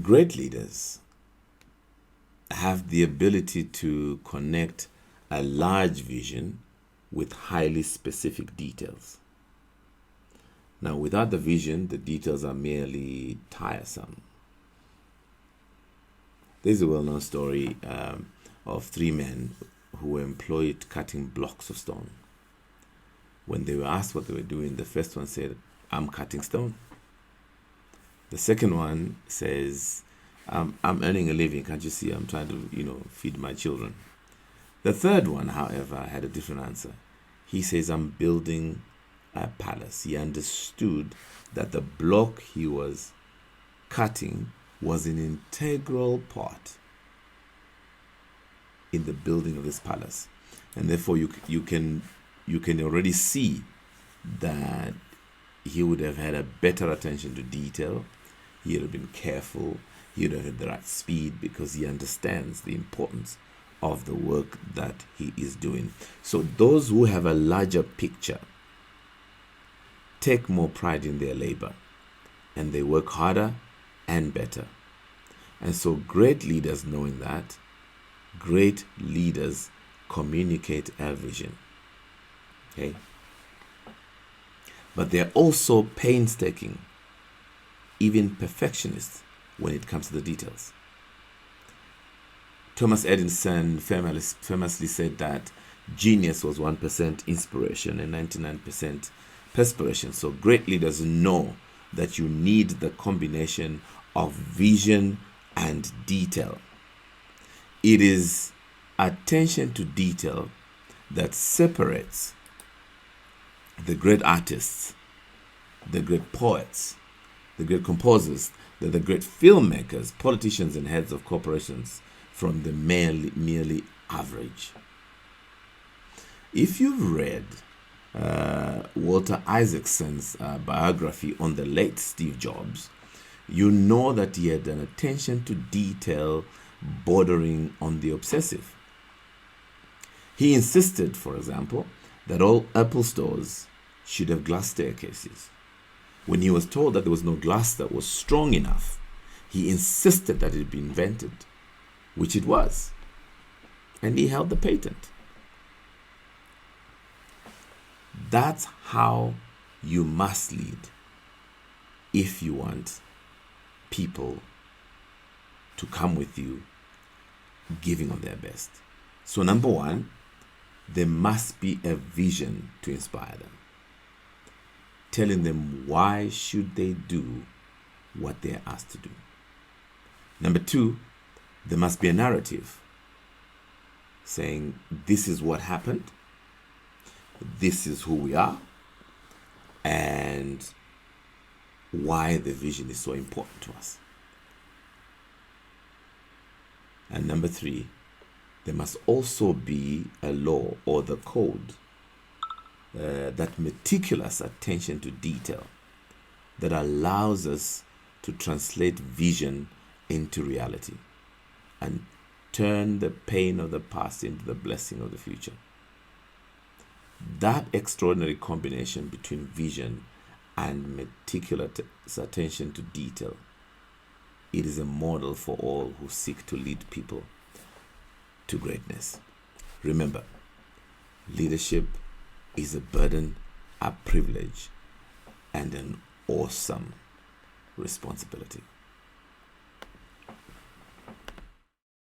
Great leaders have the ability to connect a large vision with highly specific details. Now, without the vision, the details are merely tiresome. There's a well-known story of three men who were employed cutting blocks of stone. When they were asked what they were doing, the first one said, "I'm cutting stone." The second one says, I'm earning a living. Can't you see? I'm trying to, feed my children. The third one, however, had a different answer. He says, "I'm building a palace." He understood that the block he was cutting was an integral part in the building of this palace. And therefore, you can already see that he would have had a better attention to detail. He would have been careful. He would have had the right speed because he understands the importance of the work that he is doing. So those who have a larger picture take more pride in their labor, and they work harder and better. And so great leaders, knowing that, great leaders communicate a vision. Okay? But they're also painstaking, even perfectionists when it comes to the details. Thomas Edison famously said that genius was 1% inspiration and 99% perspiration. So great leaders know that you need the combination of vision and detail. It is attention to detail that separates the great artists, the great poets, the great composers, the great filmmakers, politicians, and heads of corporations from the merely average. If you've read Walter Isaacson's biography on the late Steve Jobs, you know that he had an attention to detail bordering on the obsessive. He insisted, for example, that all Apple stores should have glass staircases. When he was told that there was no glass that was strong enough, he insisted that it be invented, which it was, and he held the patent. That's how you must lead if you want people to come with you giving of their best. So number one, there must be a vision to inspire them, telling them why should they do what they're asked to do. Number two, there must be a narrative saying this is what happened, this is who we are, and why the vision is so important to us. And number three, there must also be a law or the code, that meticulous attention to detail that allows us to translate vision into reality and turn the pain of the past into the blessing of the future. That extraordinary combination between vision and meticulous attention to detail, it is a model for all who seek to lead people to greatness. Remember, leadership is a burden, a privilege, and an awesome responsibility.